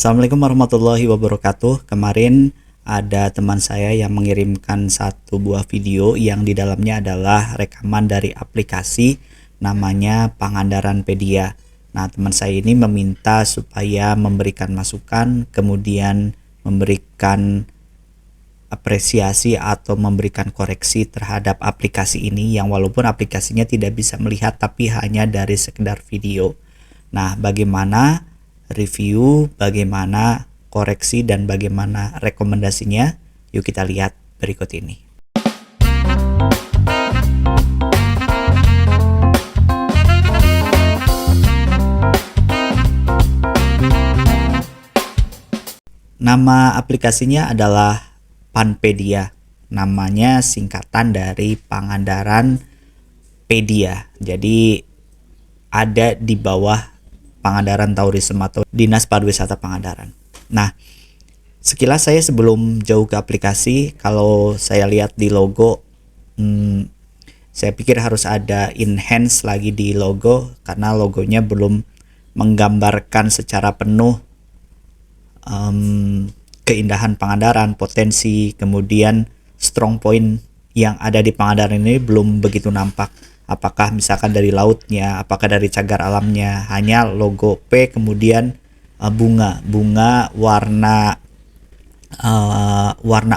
Assalamualaikum warahmatullahi wabarakatuh. Kemarin ada teman saya yang mengirimkan satu buah video yang di dalamnya adalah rekaman dari aplikasi namanya Pangandaranpedia. Nah, teman saya ini meminta supaya memberikan masukan, kemudian memberikan apresiasi atau memberikan koreksi terhadap aplikasi ini yang walaupun aplikasinya tidak bisa melihat tapi hanya dari sekedar video. Nah, bagaimana review, bagaimana koreksi, dan bagaimana rekomendasinya? Yuk kita lihat berikut ini. Nama aplikasinya adalah Panpedia. Namanya singkatan dari Pangandaranpedia. Jadi ada di bawah Pangandaran Tourism atau Dinas Pariwisata Pangandaran. Nah, sekilas saya sebelum jauh ke aplikasi, kalau saya lihat di logo, saya pikir harus ada enhance lagi di logo karena logonya belum menggambarkan secara penuh keindahan Pangandaran, potensi, kemudian strong point yang ada di Pangandaran ini belum begitu nampak. Apakah misalkan dari lautnya, apakah dari cagar alamnya, hanya logo P kemudian bunga warna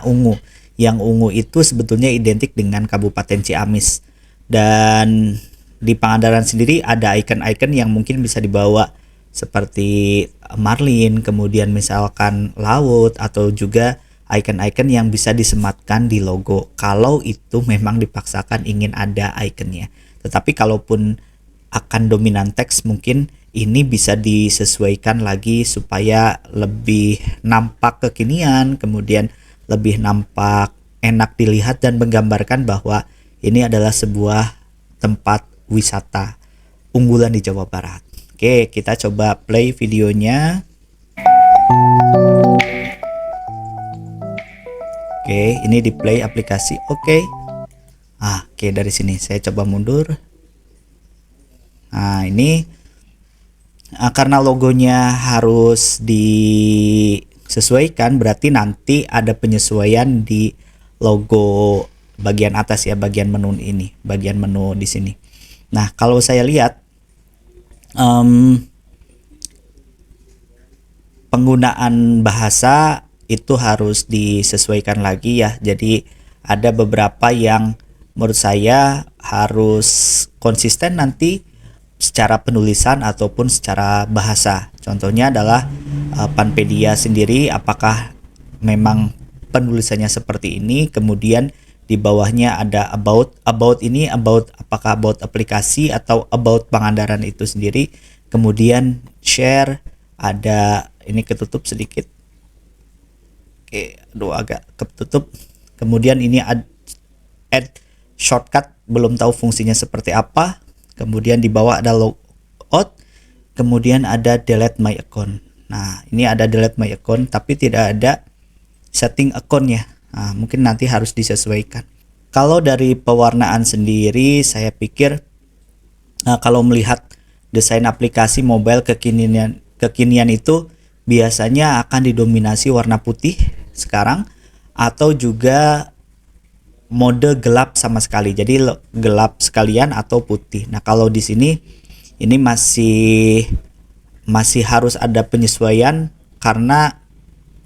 ungu. Yang ungu itu sebetulnya identik dengan Kabupaten Ciamis. Dan di Pangandaran sendiri ada icon-icon yang mungkin bisa dibawa seperti marlin, kemudian misalkan laut, atau juga icon-icon yang bisa disematkan di logo kalau itu memang dipaksakan ingin ada iconnya. Tetapi kalaupun akan dominan teks, mungkin ini bisa disesuaikan lagi supaya lebih nampak kekinian, kemudian lebih nampak enak dilihat dan menggambarkan bahwa ini adalah sebuah tempat wisata unggulan di Jawa Barat. Oke, kita coba play videonya. Oke, ini di play aplikasi. Oke, dari sini saya coba mundur. Nah, ini karena logonya harus disesuaikan, berarti nanti ada penyesuaian di logo bagian atas ya, bagian menu ini, bagian menu di sini. Nah, kalau saya lihat penggunaan bahasa itu harus disesuaikan lagi ya. Jadi ada beberapa yang menurut saya harus konsisten nanti secara penulisan ataupun secara bahasa. Contohnya adalah Panpedia sendiri, apakah memang penulisannya seperti ini, kemudian di bawahnya ada about ini apakah about aplikasi atau about Pangandaran itu sendiri, kemudian share, ada ini ketutup sedikit. Oke, agak ketutup. Kemudian ini add shortcut, belum tahu fungsinya seperti apa. Kemudian di bawah ada logout, kemudian ada delete my account. Nah, ini ada delete my account tapi tidak ada setting accountnya. Nah, mungkin nanti harus disesuaikan. Kalau dari pewarnaan sendiri, saya pikir kalau melihat desain aplikasi mobile kekinian itu biasanya akan didominasi warna putih sekarang, atau juga mode gelap sama sekali. Jadi gelap sekalian atau putih. Nah, kalau di sini ini masih harus ada penyesuaian karena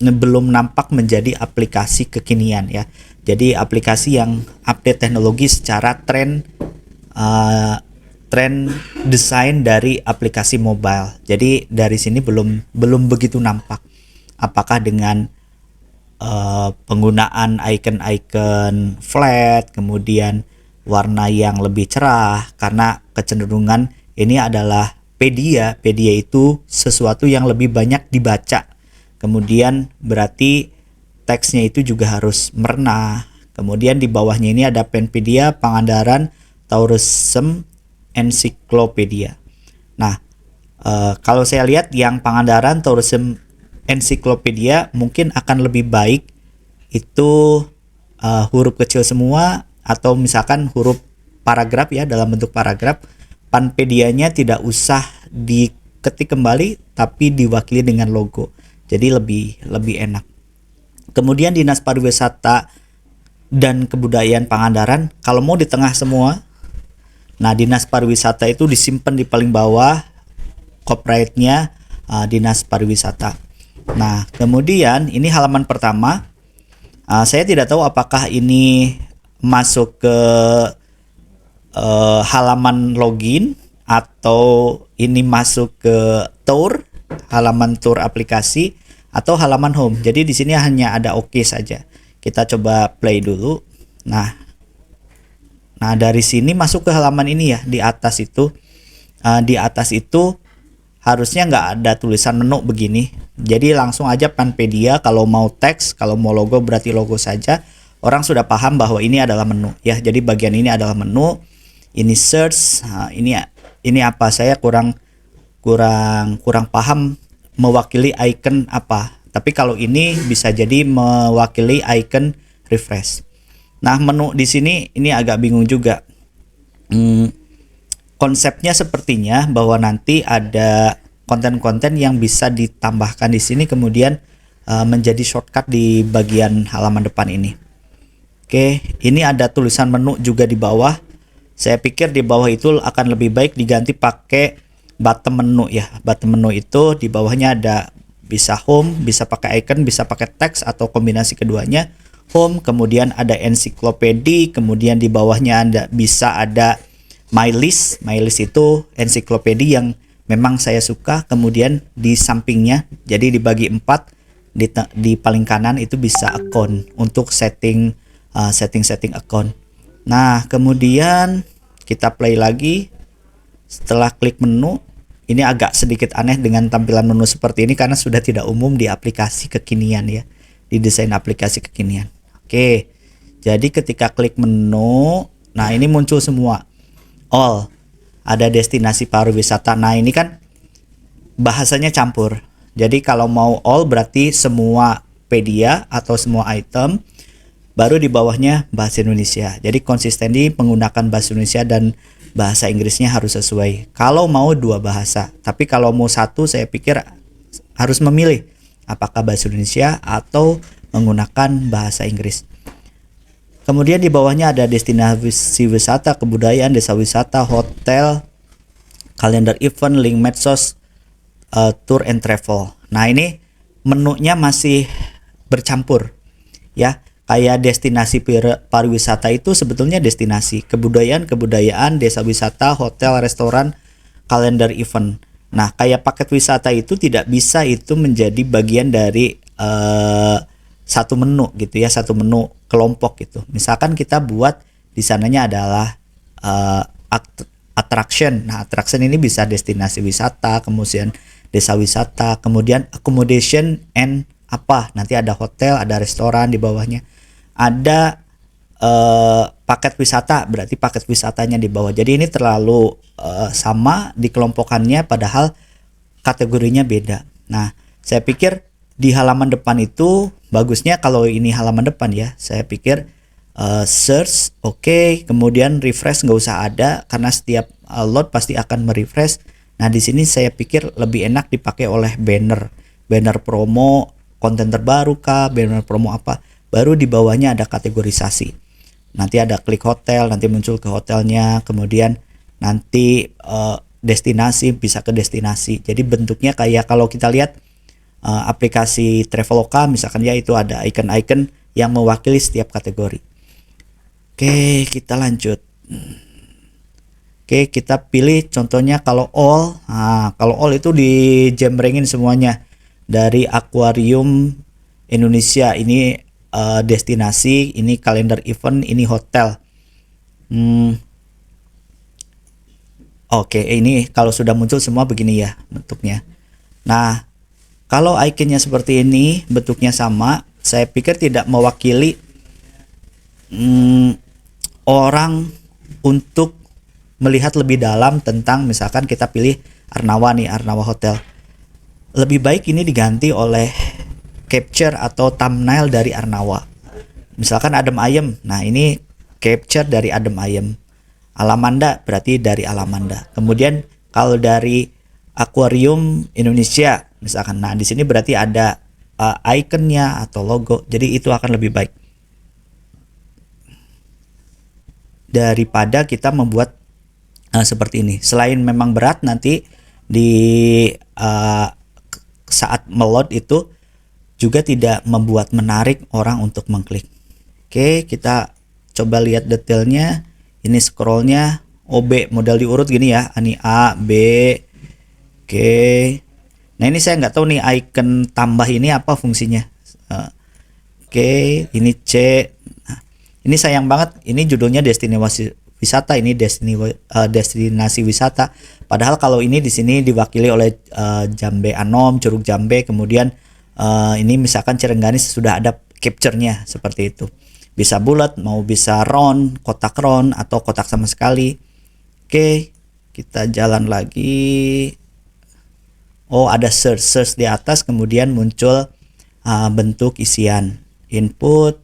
belum nampak menjadi aplikasi kekinian ya. Jadi aplikasi yang update teknologi secara tren desain dari aplikasi mobile. Jadi dari sini belum begitu nampak. Apakah dengan penggunaan icon-icon flat, kemudian warna yang lebih cerah, karena kecenderungan ini adalah pedia itu sesuatu yang lebih banyak dibaca. Kemudian berarti teksnya itu juga harus merena. Kemudian di bawahnya ini ada Panpedia Pangandaran Tourism Encyclopedia. Nah, kalau saya lihat yang Pangandaran Tourism Encyclopedia mungkin akan lebih baik itu huruf kecil semua, atau misalkan huruf paragraf ya, dalam bentuk paragraf. Panpedianya tidak usah diketik kembali tapi diwakili dengan logo. Jadi lebih enak. Kemudian Dinas Pariwisata dan Kebudayaan Pangandaran, kalau mau di tengah semua. Nah, Dinas Pariwisata itu disimpan di paling bawah, corporate-nya Dinas Pariwisata. Nah, kemudian ini halaman pertama. Saya tidak tahu apakah ini masuk ke halaman login atau ini masuk ke tour, halaman tour aplikasi, atau halaman home. Jadi di sini hanya ada oke saja. Kita coba play dulu. Nah, dari sini masuk ke halaman ini ya. Di atas itu, harusnya nggak ada tulisan menu begini. Jadi langsung aja Panpedia. Kalau mau teks, kalau mau logo berarti logo saja. Orang sudah paham bahwa ini adalah menu ya. Jadi bagian ini adalah menu. Ini search. Nah, ini apa? Saya kurang paham mewakili icon apa. Tapi kalau ini bisa jadi mewakili icon refresh. Nah, menu di sini ini agak bingung juga. Konsepnya sepertinya bahwa nanti ada konten-konten yang bisa ditambahkan di sini kemudian menjadi shortcut di bagian halaman depan ini. Oke, ini ada tulisan menu juga di bawah. Saya pikir di bawah itu akan lebih baik diganti pakai bottom menu ya. Bottom menu itu di bawahnya ada bisa home, bisa pakai icon, bisa pakai teks atau kombinasi keduanya. Home, kemudian ada ensiklopedia, kemudian di bawahnya bisa ada my list. My list itu ensiklopedia yang memang saya suka. Kemudian di sampingnya, jadi dibagi 4, di paling kanan itu bisa account untuk setting account. Nah, kemudian kita play lagi. Setelah klik menu, ini agak sedikit aneh dengan tampilan menu seperti ini karena sudah tidak umum di aplikasi kekinian ya, di desain aplikasi kekinian. Oke, jadi ketika klik menu, nah ini muncul semua all, ada destinasi pariwisata. Nah ini kan bahasanya campur. Jadi kalau mau all berarti semua pedia atau semua item, baru di bawahnya bahasa Indonesia. Jadi konsistensi menggunakan bahasa Indonesia dan bahasa Inggrisnya harus sesuai. Kalau mau 2 bahasa, tapi kalau mau 1 saya pikir harus memilih apakah bahasa Indonesia atau menggunakan bahasa Inggris. Kemudian di bawahnya ada destinasi wisata, kebudayaan, desa wisata, hotel, kalender event, link medsos, tour and travel. Nah ini menunya masih bercampur ya. Kayak destinasi pariwisata itu sebetulnya destinasi, kebudayaan, desa wisata, hotel, restoran, kalender event. Nah, kayak paket wisata itu tidak bisa itu menjadi bagian dari satu menu gitu ya, satu menu kelompok gitu. Misalkan kita buat di sananya adalah attraction. Nah, attraction ini bisa destinasi wisata, kemudian desa wisata, kemudian accommodation and apa? Nanti ada hotel, ada restoran di bawahnya. Ada paket wisata, berarti paket wisatanya di bawah. Jadi ini terlalu sama dikelompokannya padahal kategorinya beda. Nah, saya pikir di halaman depan itu bagusnya kalau ini halaman depan ya. Saya pikir search oke, kemudian refresh nggak usah ada karena setiap load pasti akan merefresh. Nah, di sini saya pikir lebih enak dipakai oleh banner promo, konten terbaru kah, banner promo apa. Baru di bawahnya ada kategorisasi. Nanti ada klik hotel, nanti muncul ke hotelnya, kemudian nanti destinasi bisa ke destinasi. Jadi bentuknya kayak kalau kita lihat aplikasi Traveloka misalkan ya, itu ada icon-icon yang mewakili setiap kategori. Oke, kita lanjut. Oke, kita pilih contohnya kalau all. Nah, kalau all itu dijembrengin semuanya. Dari akuarium Indonesia ini destinasi, ini kalender event, ini hotel. Oke, ini kalau sudah muncul semua begini ya bentuknya. Nah, kalau iconnya seperti ini, bentuknya sama, saya pikir tidak mewakili orang untuk melihat lebih dalam tentang, misalkan kita pilih Arnawa nih, Arnawa Hotel. Lebih baik ini diganti oleh capture atau thumbnail dari Arnawa. Misalkan Adem Ayem. Nah, ini capture dari Adem Ayem. Alamanda berarti dari Alamanda. Kemudian kalau dari Akuarium Indonesia misalkan. Nah, di sini berarti ada ikonnya atau logo. Jadi itu akan lebih baik daripada kita membuat seperti ini. Selain memang berat, nanti di saat meload itu juga tidak membuat menarik orang untuk mengklik. Oke, kita coba lihat detailnya. Ini scrollnya OB, modal diurut gini ya. Ini A, B. Oke. Nah, ini saya nggak tahu nih icon tambah ini apa fungsinya. Oke, ini C. Nah, ini sayang banget. Ini judulnya destinasi wisata, ini destinasi wisata. Padahal kalau ini di sini diwakili oleh Jambe Anom, Curug Jambe, kemudian ini misalkan Cirenggani sudah ada capture-nya seperti itu. Bisa bulat, mau bisa round, kotak round atau kotak sama sekali. Oke, kita jalan lagi. Oh, ada search di atas, kemudian muncul bentuk isian. Input,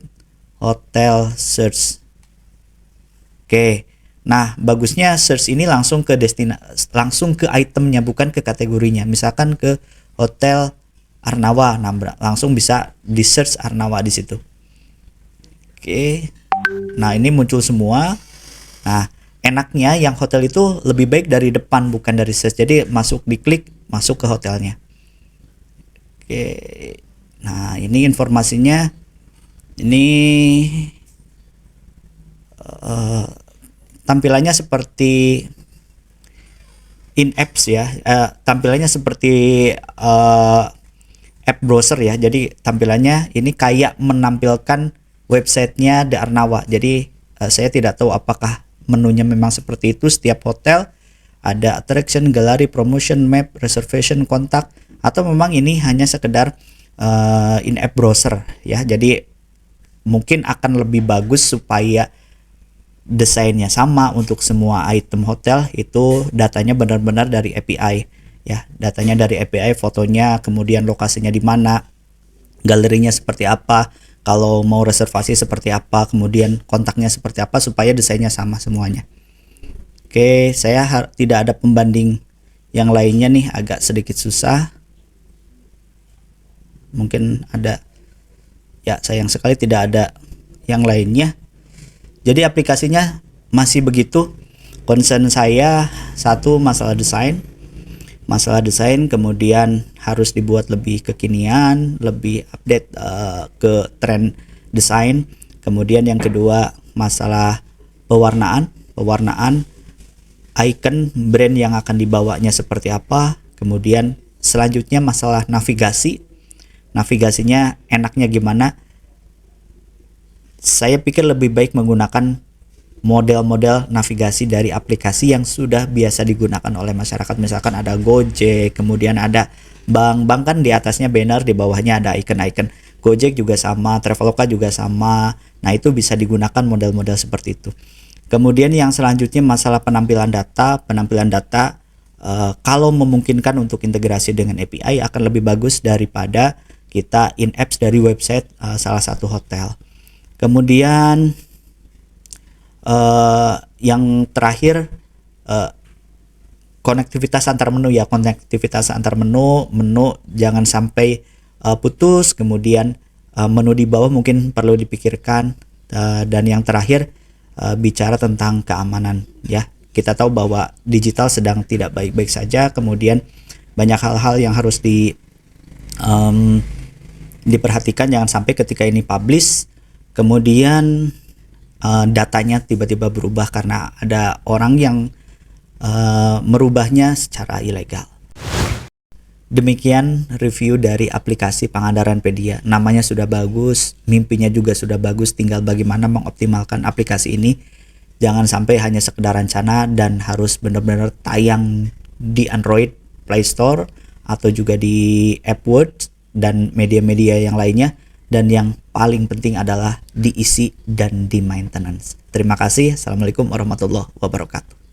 hotel, search. Oke. Nah, bagusnya search ini langsung ke langsung ke itemnya, bukan ke kategorinya. Misalkan ke hotel Arnawa, langsung bisa di search Arnawa di situ. Oke. Nah, ini muncul semua. Nah, enaknya yang hotel itu lebih baik dari depan, bukan dari search. Jadi masuk, diklik, masuk ke hotelnya. Oke. Nah, ini informasinya. Ini tampilannya seperti in apps ya. Tampilannya seperti app browser ya. Jadi tampilannya ini kayak menampilkan websitenya The Arnawa. Jadi saya tidak tahu apakah menunya memang seperti itu. Setiap hotel ada attraction, gallery, promotion, map, reservation, kontak, atau memang ini hanya sekedar in app browser ya. Jadi mungkin akan lebih bagus supaya desainnya sama untuk semua item hotel, itu datanya benar-benar dari API ya. Datanya dari API, fotonya, kemudian lokasinya di mana, galerinya seperti apa, kalau mau reservasi seperti apa, kemudian kontaknya seperti apa, supaya desainnya sama semuanya. Oke, saya tidak ada pembanding yang lainnya nih, agak sedikit susah. Mungkin ada, ya sayang sekali tidak ada yang lainnya. Jadi aplikasinya masih begitu. Concern saya satu, masalah desain, kemudian harus dibuat lebih kekinian, lebih update ke tren desain. Kemudian yang kedua, masalah pewarnaan, icon brand yang akan dibawanya seperti apa. Kemudian selanjutnya masalah navigasinya enaknya gimana. Saya pikir lebih baik menggunakan model-model navigasi dari aplikasi yang sudah biasa digunakan oleh masyarakat. Misalkan ada Gojek, kemudian ada bank kan di atasnya banner, di bawahnya ada icon-icon. Gojek juga sama, Traveloka juga sama. Nah, itu bisa digunakan model-model seperti itu. Kemudian yang selanjutnya masalah penampilan data. Kalau memungkinkan untuk integrasi dengan API akan lebih bagus daripada kita in apps dari website salah satu hotel. Kemudian yang terakhir konektivitas antar menu ya. Menu jangan sampai putus. Kemudian menu di bawah mungkin perlu dipikirkan. Dan yang terakhir bicara tentang keamanan ya. Kita tahu bahwa digital sedang tidak baik-baik saja. Kemudian banyak hal-hal yang harus diperhatikan. Jangan sampai ketika ini publish, kemudian datanya tiba-tiba berubah karena ada orang yang merubahnya secara ilegal. Demikian review dari aplikasi Pangandaranpedia. Namanya sudah bagus, mimpinya juga sudah bagus, tinggal bagaimana mengoptimalkan aplikasi ini. Jangan sampai hanya sekedar rencana dan harus benar-benar tayang di Android Play Store atau juga di AppWorks dan media-media yang lainnya. Dan yang paling penting adalah diisi dan di maintenance. Terima kasih. Assalamualaikum warahmatullahi wabarakatuh.